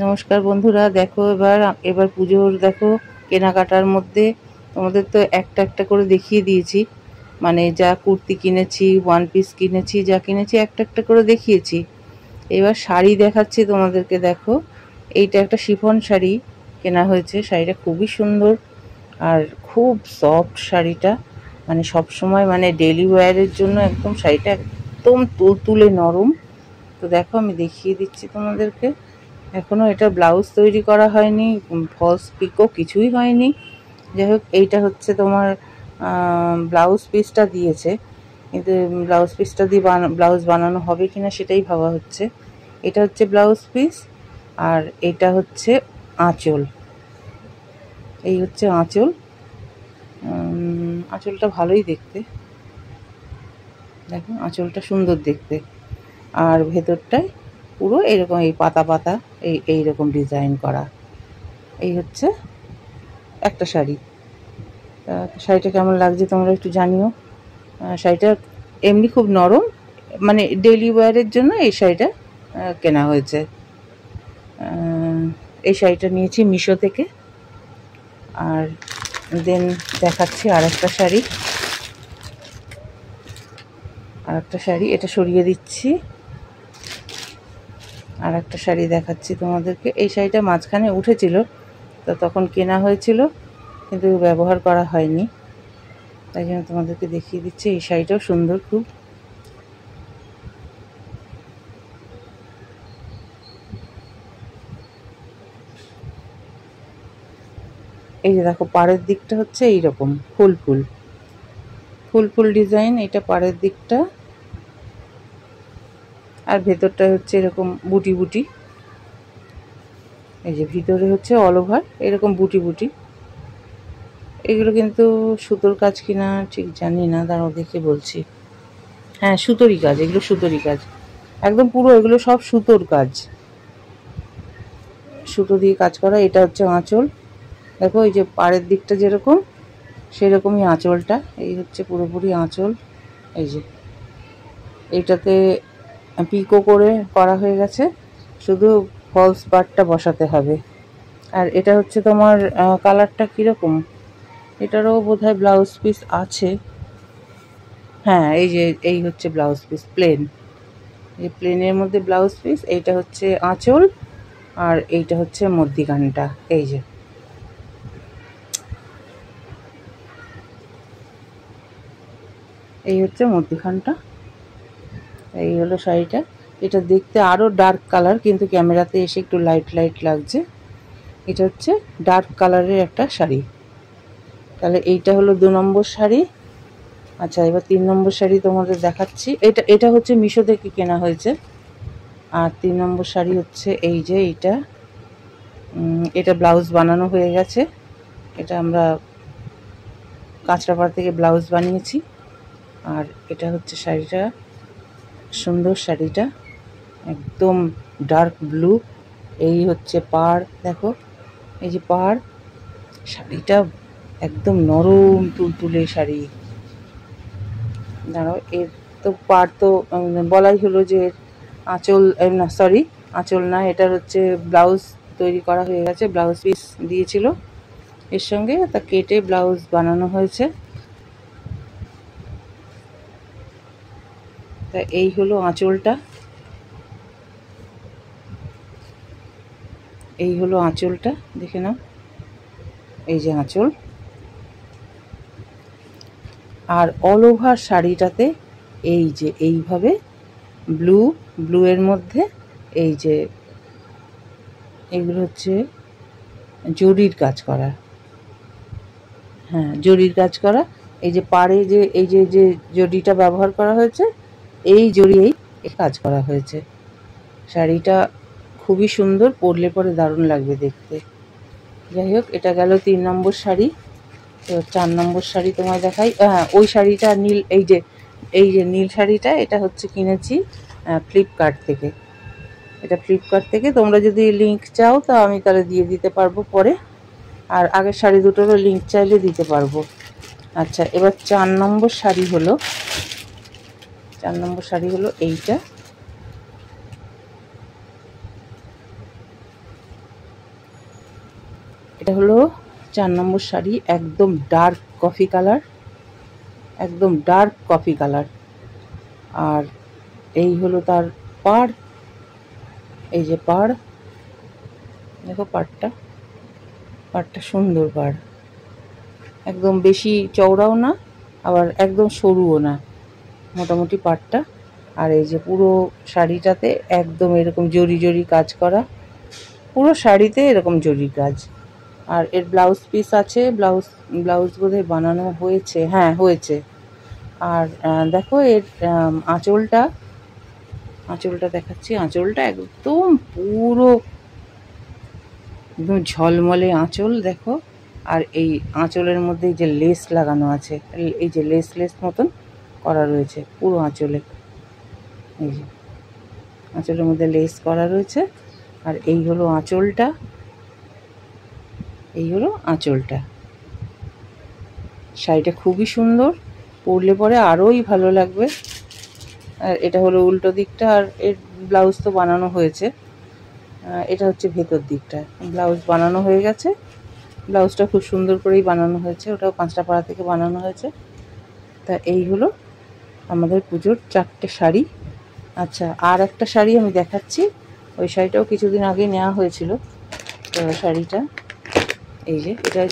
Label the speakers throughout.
Speaker 1: নমস্কার বন্ধুরা, দেখো এবার পুজোর দেখো কেনাকাটার মধ্যে তোমাদের তো একটা একটা করে দেখিয়ে দিয়েছি। মানে যা কুর্তি কিনেছি, ওয়ান পিস কিনেছি, যা কিনেছি একটা একটা করে দেখিয়েছি। এবার শাড়ি দেখাচ্ছি তোমাদেরকে। দেখো, এইটা একটা শিফন শাড়ি কেনা হয়েছে। শাড়িটা খুবই সুন্দর আর খুব সফট শাড়িটা। মানে সবসময় মানে ডেলি ওয়্যারের জন্য একদম শাড়িটা একদম তুলতুলে নরম। তো দেখো আমি দেখিয়ে দিচ্ছি তোমাদেরকে। এখনও এটা ব্লাউজ তৈরি করা হয়নি, ফলস পিকও কিছুই হয়নি। যাই হোক, এইটা হচ্ছে তোমার ব্লাউজ পিসটা দিয়েছে, কিন্তু ব্লাউজ পিসটা দিয়ে ব্লাউজ বানানো হবে কিনা সেটাই ভাবা হচ্ছে। এটা হচ্ছে ব্লাউজ পিস আর এটা হচ্ছে আঁচল। এই হচ্ছে আঁচল। আঁচলটা ভালোই দেখতে, দেখো আঁচলটা সুন্দর দেখতে। আর ভেতরটায় পুরো এরকম এই পাতা পাতা এইরকম ডিজাইন করা। এই হচ্ছে একটা শাড়ি। শাড়িটা কেমন লাগছে তোমরা একটু জানিও। শাড়িটা এমনি খুব নরম, মানে ডেলি ওয়্যারের জন্য এই শাড়িটা কেনা হয়েছে। এই শাড়িটা নিয়েছি মিশো থেকে। আর দেন দেখাচ্ছি আরেকটা শাড়ি। এটা সরিয়ে দিচ্ছি। আর একটা শাড়ি দেখাচ্ছি তোমাদেরকে। এই শাড়িটা মাঝখানে উঠেছিল, তো তখন কেনা হয়েছিল কিন্তু ব্যবহার করা হয়নি, তাই জন্য তোমাদেরকে দেখিয়ে দিচ্ছি। এই শাড়িটাও সুন্দর খুব। এই যে দেখো, পাড়ের দিকটা হচ্ছে এইরকম ফুল ফুল ফুল ফুল ডিজাইন, এটা পাড়ের দিকটা। আর ভেতরটা হচ্ছে এরকম বুটি বুটি। এই যে ভিতরে হচ্ছে অল ওভার এরকম বুটি বুটি। এগুলো কিন্তু সুতোর কাজ কিনা ঠিক জানি না, দাঁড়াও দেখে বলছি। হ্যাঁ, সুতোরই কাজ, এগুলো সুতোরই কাজ একদম পুরো। এগুলো সব সুতোর কাজ, সুতো দিয়ে কাজ করা। এটা হচ্ছে আঁচল। দেখো এই যে পাড়ের দিকটা যেরকম সেরকমই আঁচলটা। এই হচ্ছে পুরোপুরি আঁচল। এই যে এইটাতে পিকো করে করা হয়ে গেছে, শুধু ফলস পার্টটা বসাতে হবে। আর এটা হচ্ছে তোমার কালারটা কীরকম, এটারও বোধহয় ব্লাউজ পিস আছে। হ্যাঁ, এই যে এই হচ্ছে ব্লাউজ পিস, প্লেন। এই প্লেনের মধ্যে ব্লাউজ পিস। এইটা হচ্ছে আঁচল আর এইটা হচ্ছে মধ্যিখানটা। এই যে এই হচ্ছে মধ্যিখানটা। এই হলো শাড়িটা। এটা দেখতে আরও ডার্ক কালার, কিন্তু ক্যামেরাতে এসে একটু লাইট লাইট লাগছে। এটা হচ্ছে ডার্ক কালারের একটা শাড়ি। তাহলে এইটা হলো 2 নম্বর শাড়ি। আচ্ছা, এবার 3 নম্বর শাড়ি তোমাদের দেখাচ্ছি। এটা হচ্ছে মিশো থেকে কেনা হয়েছে। আর 3 নম্বর শাড়ি হচ্ছে এই যে এইটা। এটা ব্লাউজ বানানো হয়ে গেছে। এটা আমরা কাঁচরাপাড়া থেকে ব্লাউজ বানিয়েছি। আর এটা হচ্ছে শাড়িটা, সুন্দর শাড়িটা একদম ডার্ক ব্লু। এই হচ্ছে পাড়, দেখো এই যে পাড়। শাড়িটা একদম নরম তুলতুলে শাড়ি। দাঁড়াও, এর তো পাড় তো বলাই হলো যে আঁচল, না সরি, আঁচল না, এটার হচ্ছে ব্লাউজ তৈরি করা হয়ে গেছে। ব্লাউজ পিস দিয়েছিল এর সঙ্গে, তা কেটে ব্লাউজ বানানো হয়েছে। তা এই হলো আঁচলটা। এই হলো আঁচলটা, দেখে নাও। এই যে আঁচল। আর অল ওভার শাড়িটাতে এই যে এইভাবে ব্লু এর মধ্যে এই যে এগুলো হচ্ছে জরির কাজ করা। হ্যাঁ, জরির কাজ করা। এই যে পাড়ে যে এই যে জরিটা ব্যবহার করা হয়েছে, এই জড়িয়েই কাজ করা হয়েছে। শাড়িটা খুবই সুন্দর, পরলে পরে দারুণ লাগবে দেখতে। যাই হোক, এটা গেল 3 নম্বর শাড়ি। এবার 4 নম্বর শাড়ি তোমায় দেখাই। হ্যাঁ, ওই শাড়িটা নীল, এই যে নীল শাড়িটা, এটা হচ্ছে কিনেছি ফ্লিপকার্ট থেকে। এটা ফ্লিপকার্ট থেকে। তোমরা যদি লিঙ্ক চাও তা আমি তাহলে দিয়ে দিতে পারবো পরে। আর আগের শাড়ি দুটোরও লিঙ্ক চাইলে দিতে পারবো। আচ্ছা, এবার 4 নম্বর শাড়ি হলো, 4 নম্বর শাড়ি হলো এইটা। এটা হলো 4 নম্বর শাড়ি, একদম ডার্ক কফি কালার, একদম ডার্ক কফি কালার। আর এই হলো তার পাড়, এই যে পাড়, দেখো পাড়টা, পাড়টা সুন্দর পাড়, একদম বেশি চওড়াও না আবার একদম সরুও না, মোটামুটি পাড়টা। আর এই যে পুরো শাড়িটাতে একদম এরকম জরি জরি কাজ করা, পুরো শাড়িতে এরকম জরি কাজ। আর এর ব্লাউজ পিস আছে, ব্লাউজ বোধহয় বানানো হয়েছে, হ্যাঁ হয়েছে। আর দেখো এর আঁচলটা দেখাচ্ছি, আঁচলটা একদম পুরো একদম ঝলমলে আঁচল দেখো। আর এই আঁচলের মধ্যে যে লেস লাগানো আছে, এই যে লেস মতন করা রয়েছে পুরো আঁচলে, এই যে আঁচলের মধ্যে লেস করা রয়েছে। আর এই হলো আঁচলটা, এই হলো আঁচলটা। শাড়িটা খুবই সুন্দর, পরলে পরে আরোই ভালো লাগবে। আর এটা হলো উল্টো দিকটা, আর এর ব্লাউজ তো বানানো হয়েছে। এটা হচ্ছে ভেতর দিকটা, ব্লাউজ বানানো হয়ে গেছে, ব্লাউজটা খুব সুন্দর করেই বানানো হয়েছে, ওটাও কাঁচরাপাড়া থেকে বানানো হয়েছে। তা এই হলো আমাদের পুজোর 4টে শাড়ি। আচ্ছা, আর একটা শাড়ি আমি দেখাচ্ছি, ওই শাড়িটাও কিছুদিন আগে নেওয়া হয়েছিল। তো শাড়িটা এই যে, এটা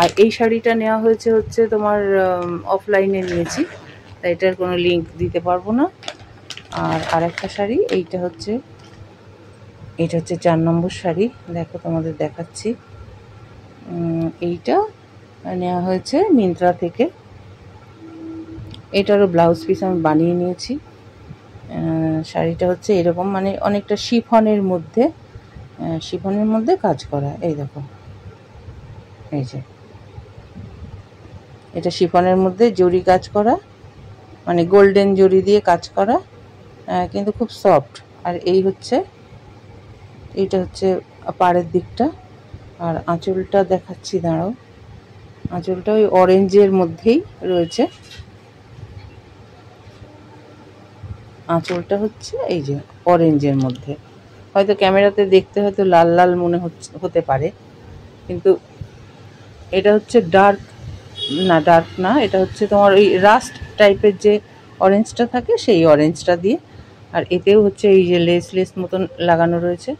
Speaker 1: আর এই শাড়িটা নেওয়া হচ্ছে তোমার অফলাইনে নিয়েছি, তাই এটার কোনো লিঙ্ক দিতে পারবো না। আর একটা শাড়ি, এটা হচ্ছে 4 নম্বর শাড়ি, দেখো তোমাদের দেখাচ্ছি। এইটা নেওয়া হয়েছে মিন্ত্রা থেকে, এটারও ব্লাউজ পিস আমি বানিয়ে নিয়েছি। শাড়িটা হচ্ছে এরকম, মানে অনেকটা শিফনের মধ্যে কাজ করা, এই দেখো, এই যে এটা শিফনের মধ্যে জরি কাজ করা, মানে গোল্ডেন জরি দিয়ে কাজ করা, কিন্তু খুব সফট। আর এইটা হচ্ছে পাড়ের দিকটা। আর আঁচলটা দেখাচ্ছি, দাঁড়াও, আঁচলটা ওই অরেঞ্জের মধ্যেই রয়েছে, আঁচলটা হচ্ছে এই যে অরেঞ্জের মধ্যে। হয়তো ক্যামেরাতে দেখতে হয়তো লাল লাল মনে হতে পারে, কিন্তু এটা হচ্ছে ডার্ক না, এটা হচ্ছে তোমার ওই রাস্ট টাইপের যে অরেঞ্জটা থাকে, সেই অরেঞ্জটা দিয়ে। আর এতেও হচ্ছে এই যে লেস মতন লাগানো রয়েছে,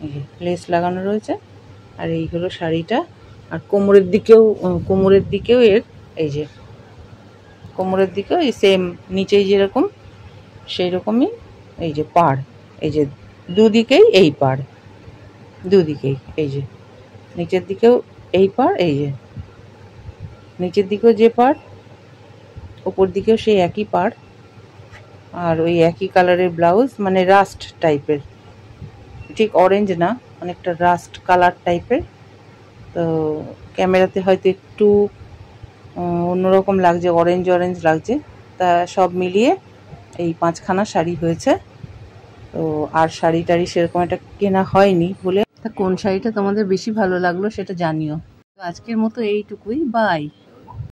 Speaker 1: এই যে লেস লাগানো রয়েছে। আর এই হলো শাড়িটা। আর কোমরের দিকেও এর এই যে কোমরের দিকেও এই সেম, নিচেই যেরকম সেই রকমই এই যে পাড়, এই যে দুদিকেই এই পাড়, দুদিকেই এই যে নিচের দিকেও এই পাড়, এই যে নিচের দিকেও যে পাড়, ওপর দিকেও সেই একই পাড়। আর ওই একই কালারের ব্লাউজ, মানে রাস্ট টাইপের, ঠিক অরেঞ্জ না, অনেকটা রাস্ট কালার টাইপের। তো ক্যামেরাতে হয়তো একটু অন্যরকম লাগছে, অরেঞ্জ লাগছে। তা সব মিলিয়ে এই 5খানা শাড়ি হয়েছে। তো আর শাড়ি টাড়ি সেরকম একটা কেনা হয়নি বলে। তা কোন শাড়িটা তোমাদের বেশি ভালো লাগলো সেটা জানিও। তো আজকের মতো এইটুকুই, বাই।